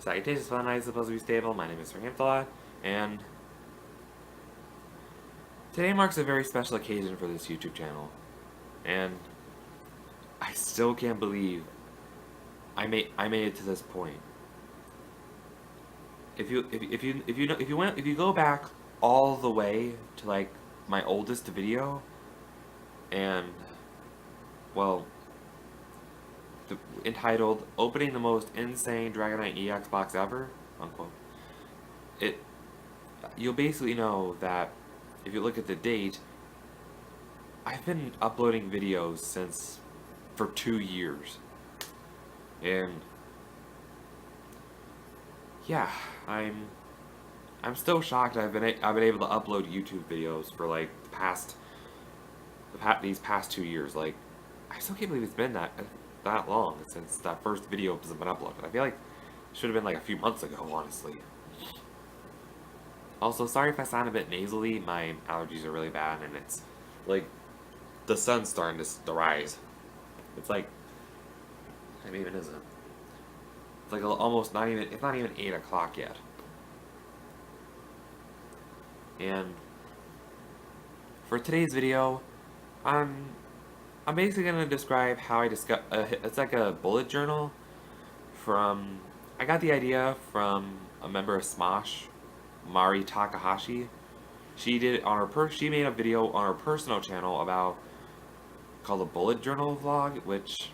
Salutations, fun night, supposed to be stable. My name is Sir Hamthala, and today marks a very special occasion for this YouTube channel. And I still can't believe I made it to this point. If you go back all the way to like my oldest video, and well, entitled "Opening the Most Insane Dragonite EX Box Ever," unquote. You'll basically know that if you look at the date, I've been uploading videos for 2 years, and yeah, I'm still shocked I've been able to upload YouTube videos for like these past 2 years. Like, I still can't believe it's been that long since that first video has been uploaded. I feel like it should have been like a few months ago, honestly. Also, sorry if I sound a bit nasally. My allergies are really bad, and it's like the sun's starting to rise. It's like, I mean, it isn't. It's like almost not even. It's not even 8 o'clock yet. And for today's video, I'm basically gonna describe how I discover. It's like a bullet journal from. I got the idea from a member of Smosh, Mari Takahashi. She did it on her she made a video on her personal channel called a bullet journal vlog, which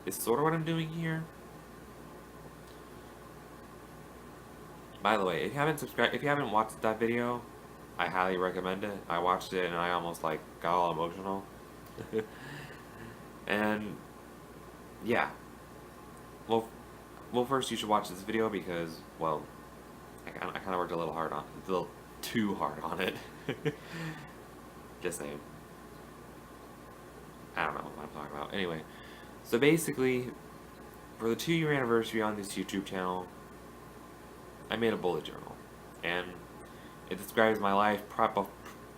is sort of what I'm doing here. By the way, if you haven't watched that video, I highly recommend it. I watched it and I almost like got all emotional. And yeah, well, first you should watch this video because, well, I kind of worked a little too hard on it. Just saying. I don't know what I'm talking about. Anyway, so basically, for the 2-year anniversary on this YouTube channel, I made a bullet journal, and it describes my life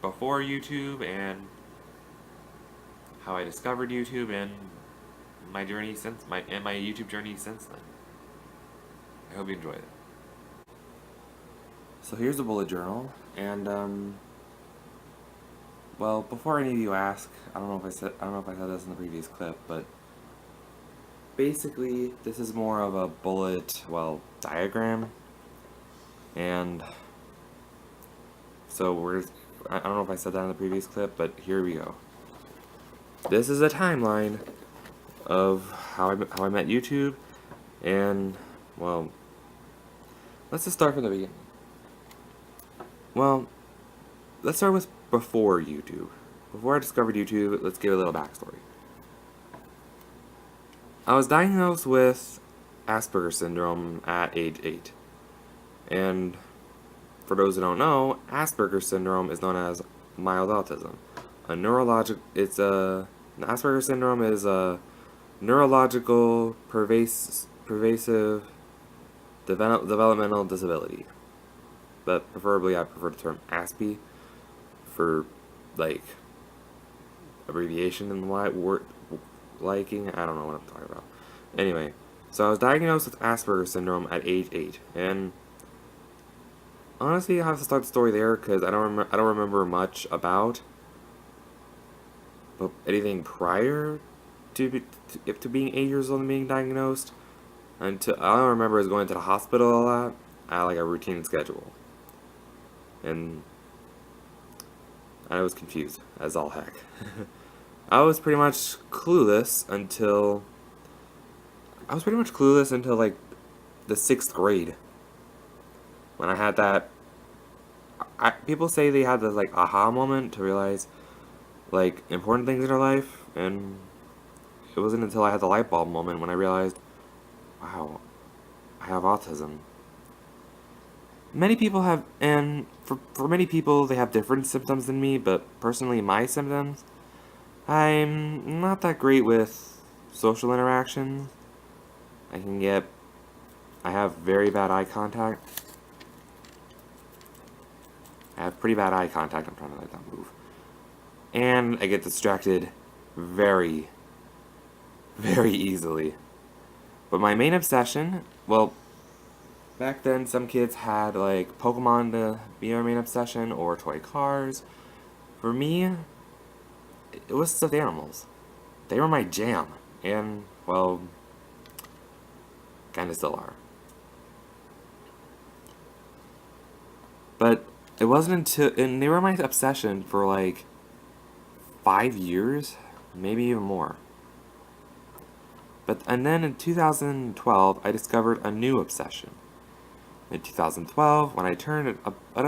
before YouTube and how I discovered YouTube and my journey my YouTube journey since then. I hope you enjoyed it. So here's the bullet journal, and well, before any of you ask, I don't know if I said this in the previous clip, but basically this is more of a bullet, diagram, and so I don't know if I said that in the previous clip, but here we go. This is a timeline of how I met YouTube, and well, let's just start from the beginning. Well, let's start with before YouTube. Before I discovered YouTube, let's give a little backstory. I was diagnosed with Asperger's syndrome at age 8. And for those who don't know, Asperger's syndrome is known as mild autism. Asperger's syndrome is a neurological pervasive developmental disability. But preferably I prefer the term ASPI for, like, abbreviation and word liking. I don't know what I'm talking about. Anyway, so I was diagnosed with Asperger's syndrome at age 8, and honestly, I have to start the story there because I don't remember much about anything prior to being 8 years old and being diagnosed. All I remember is going to the hospital a lot. I had like a routine schedule, and I was confused as all heck. I was pretty much clueless until like the 6th grade, when I had that. People say they had this like aha moment to realize like important things in their life, and it wasn't until I had the light bulb moment when I realized, wow, I have autism. Many people have, and for many people they have different symptoms than me, but personally my symptoms, I'm not that great with social interactions. I have very bad eye contact. I have pretty bad eye contact, I'm trying to let that move. And I get distracted very, very easily. But my main obsession, well, Back then, some kids had like Pokemon to be their main obsession or toy cars. For me, it was stuffed animals. They were my jam, and well, kind of still are. But it wasn't until, and they were my obsession for like 5 years, maybe even more. And then in 2012, I discovered a new obsession. In 2012, when I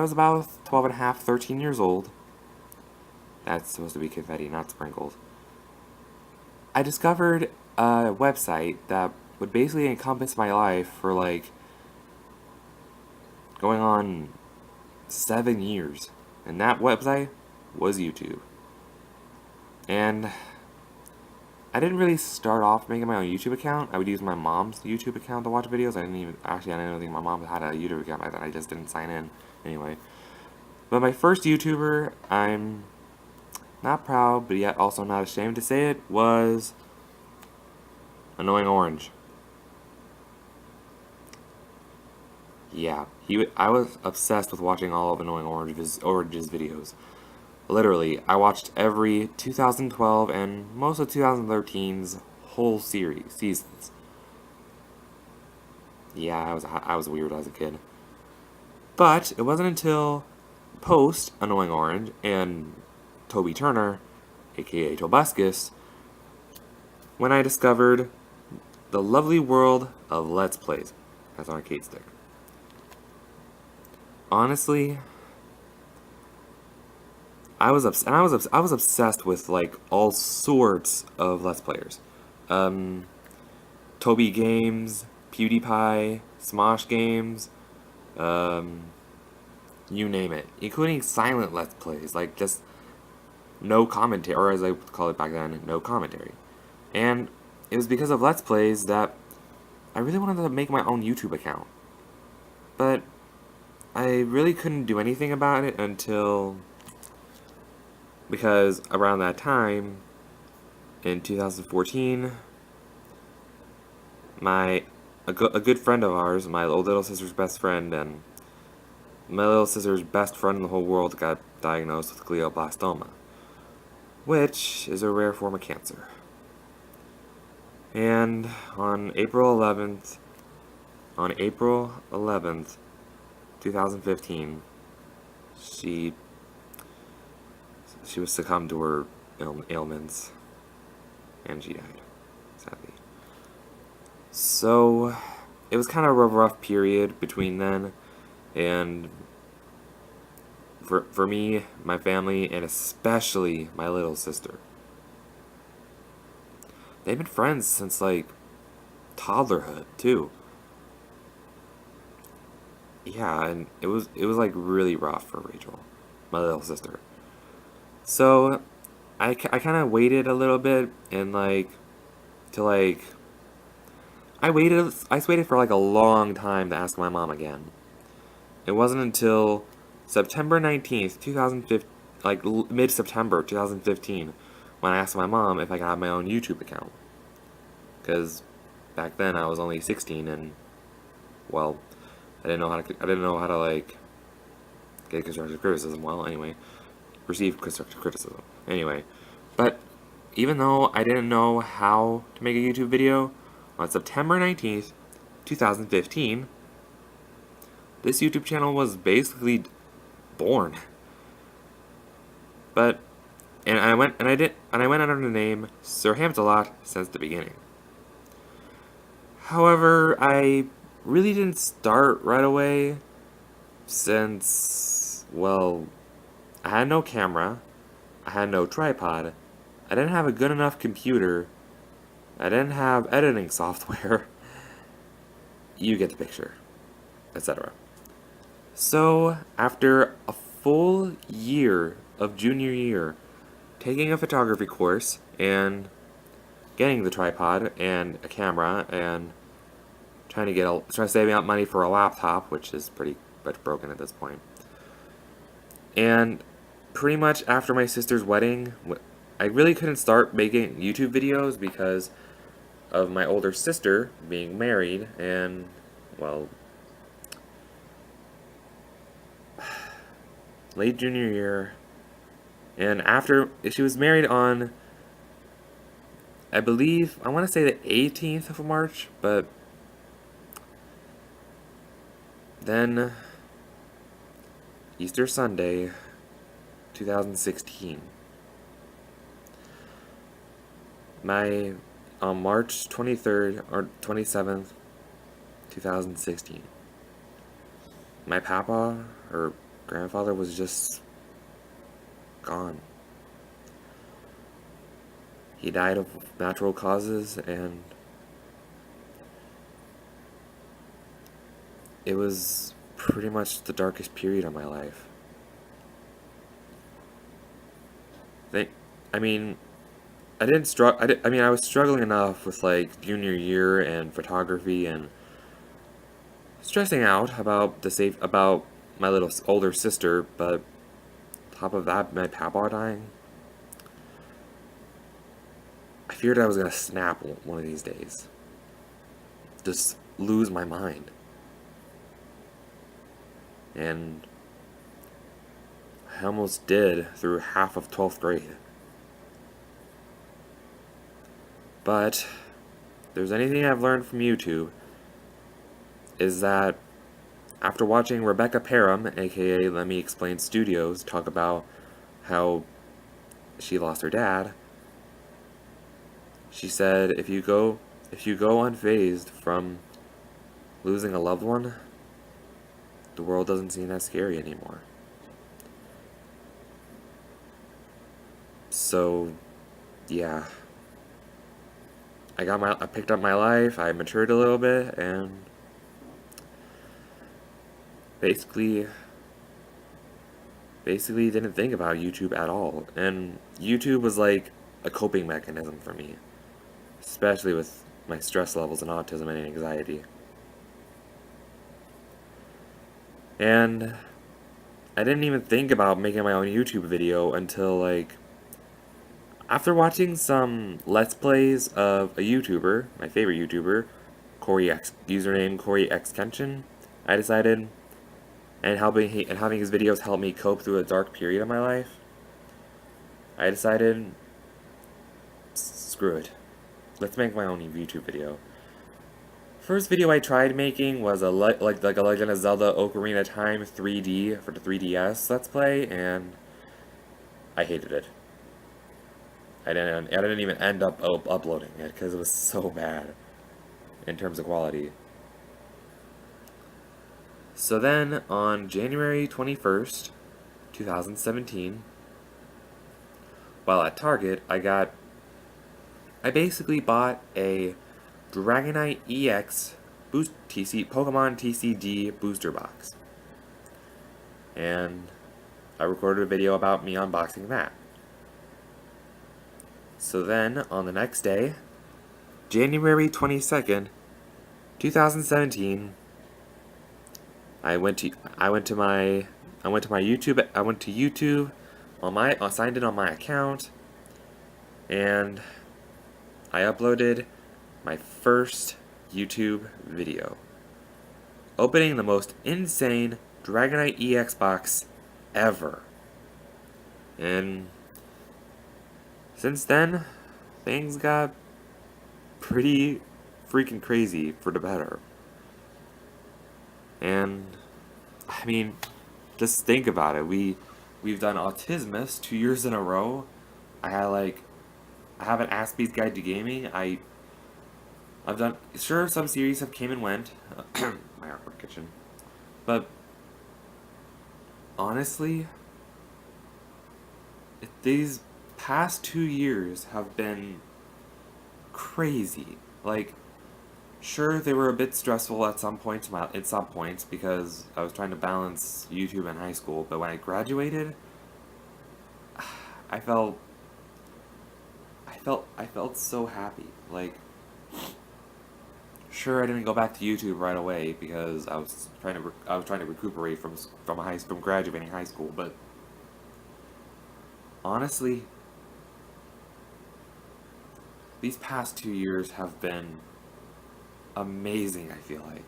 was about 12 and a half, 13 years old. That's supposed to be confetti, not sprinkled. I discovered a website that would basically encompass my life for like going on 7 years. And that website was YouTube. And I didn't really start off making my own YouTube account. I would use my mom's YouTube account to watch videos. I didn't even think my mom had a YouTube account like that. I just didn't sign in anyway. But my first YouTuber, I'm not proud, but yet also not ashamed to say it, was Annoying Orange. Yeah, I was obsessed with watching all of Annoying Orange's videos. Literally, I watched every 2012 and most of 2013's whole seasons. Yeah, I was weird as a kid. But it wasn't until post Annoying Orange and Toby Turner, aka Tobuscus, when I discovered the lovely world of Let's Plays as an arcade stick. Honestly, I was obsessed with like all sorts of Let's Players. Toby Games, PewDiePie, Smosh Games, you name it, including silent Let's Plays, like just no commentary, or as I would call it back then, no commentary. And it was because of Let's Plays that I really wanted to make my own YouTube account. But I really couldn't do anything about it because around that time, in 2014, a good friend of ours, my little sister's best friend, and my little sister's best friend in the whole world got diagnosed with glioblastoma, which is a rare form of cancer. And on April 11th, 2015, she was succumbed to her ailments, and she died, sadly. So, it was kind of a rough period between then, and for me, my family, and especially my little sister. They've been friends since, like, toddlerhood, too. Yeah, and it was like, really rough for Rachel, my little sister. So, I kind of waited a little bit, and, like, I waited for, like, a long time to ask my mom again. It wasn't until September 19th, 2015, like, mid-September 2015, when I asked my mom if I could have my own YouTube account. Because back then I was only 16, and, well, I didn't know how to, like, get constructive criticism. Well, anyway, receive constructive criticism. Anyway, but even though I didn't know how to make a YouTube video, on September 19th, 2015, this YouTube channel was basically born. But, and I went under the name Sir Hamsalot since the beginning. However, I really didn't start right away since, well, I had no camera, I had no tripod, I didn't have a good enough computer, I didn't have editing software. You get the picture, etc. So, after a full year of junior year, taking a photography course and getting the tripod and a camera and trying to save out money for a laptop, which is pretty much broken at this point. And pretty much after my sister's wedding, I really couldn't start making YouTube videos because of my older sister being married and, well, late junior year. And after, she was married on, I believe, I want to say the 18th of March, but then Easter Sunday, 2016. On March 23rd or 27th, 2016. My papa, or grandfather, was just gone. He died of natural causes, and it was pretty much the darkest period of my life. I mean, I didn't struggle. I mean, I was struggling enough with like junior year and photography and stressing out about about my little older sister. But top of that, my papa dying. I feared I was gonna snap one of these days. Just lose my mind. And I almost did through half of 12th grade. But if there's anything I've learned from YouTube, is that after watching Rebecca Parham, aka Let Me Explain Studios, talk about how she lost her dad, she said if you go unfazed from losing a loved one, the world doesn't seem that scary anymore. So, yeah. I picked up my life, I matured a little bit, and basically didn't think about YouTube at all. And YouTube was like a coping mechanism for me, especially with my stress levels and autism and anxiety. And I didn't even think about making my own YouTube video until like after watching some Let's Plays of a YouTuber, my favorite YouTuber, username Corey X Kenshin, I decided, and having his videos help me cope through a dark period of my life, I decided, screw it, let's make my own YouTube video. First video I tried making was a like a Legend of Zelda Ocarina of Time 3D for the 3DS Let's Play, and I hated it. I didn't even end up uploading it because it was so bad in terms of quality. So then, on January 21st, 2017, while at Target, I basically bought a Dragonite EX Pokemon TCG booster box. And I recorded a video about me unboxing that. So then, on the next day, January 22nd, 2017, I went to YouTube I signed in on my account, and I uploaded my first YouTube video, opening the most insane Dragonite EX box ever. And since then, things got pretty freaking crazy for the better. And I mean, just think about it. We've done Autismus 2 years in a row. I have an Aspie's Guide to Gaming. I've done, sure, some series have came and went. My awkward kitchen. But honestly, these past 2 years have been crazy. Like, sure, they were a bit stressful at some points because I was trying to balance YouTube and high school, but when I graduated, I felt so happy. Like, sure, I didn't go back to YouTube right away because I was trying to recuperate from graduating high school, but honestly, these past 2 years have been amazing, I feel like.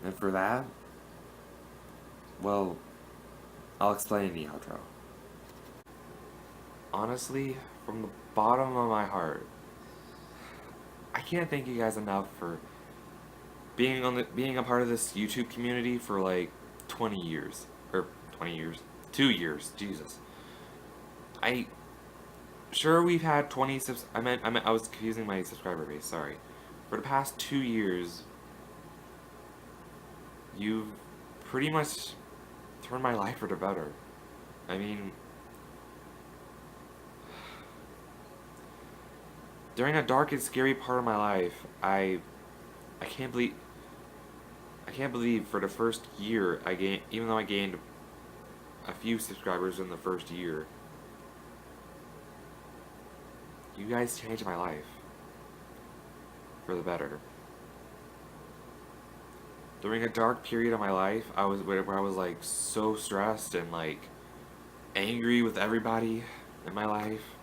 And for that, Well, I'll explain in the outro. Honestly, from the bottom of my heart, I can't thank you guys enough for being a part of this YouTube community for like 20 years. Or 20 years. 2 years, Jesus. I sure we've had 20 subs I was confusing my subscriber base, sorry. For the past 2 years, you've pretty much turned my life for the better. I mean, during a dark and scary part of my life, I can't believe for the first year even though I gained a few subscribers in the first year, you guys changed my life for the better. During a dark period of my life, where I was like so stressed and like angry with everybody in my life.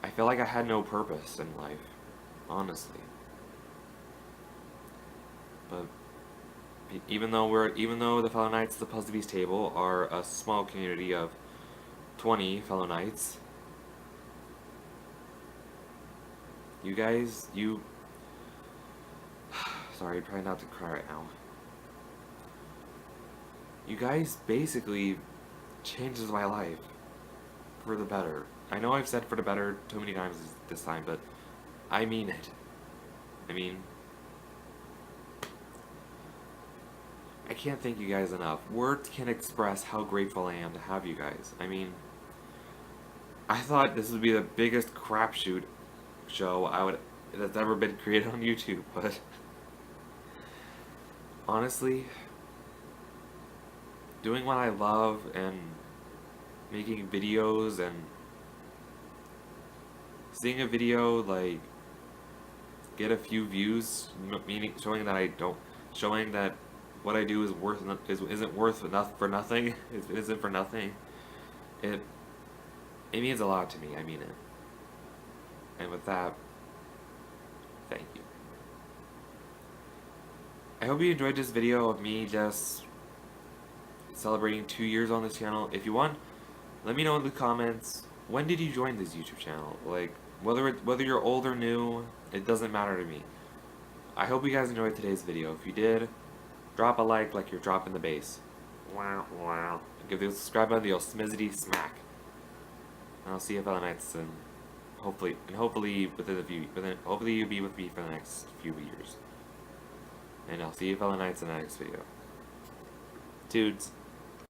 I felt like I had no purpose in life, honestly. But even though the Fellow Knights of the Puzzle Beast table are a small community of 20 fellow knights, you sorry, try not to cry right now. You guys basically changes my life for the better. I know I've said for the better too many times this time, but I mean it. I mean, I can't thank you guys enough. Words can't express how grateful I am to have you guys. I mean, I thought this would be the biggest crapshoot show that's ever been created on YouTube, but honestly, doing what I love and making videos and seeing a video like get a few views, meaning showing that what I do isn't worth enough for nothing. It isn't for nothing. It means a lot to me. I mean it. And with that, thank you. I hope you enjoyed this video of me just celebrating 2 years on this channel. If you want, let me know in the comments, when did you join this YouTube channel? Like, whether you're old or new, it doesn't matter to me. I hope you guys enjoyed today's video. If you did, drop a like you're dropping the bass. Wow, wow. Give the subscribe button the old smizzity smack. And I'll see you fellow knights, and hopefully you'll be with me for the next few years. And I'll see you fellow knights in the next video. Dudes.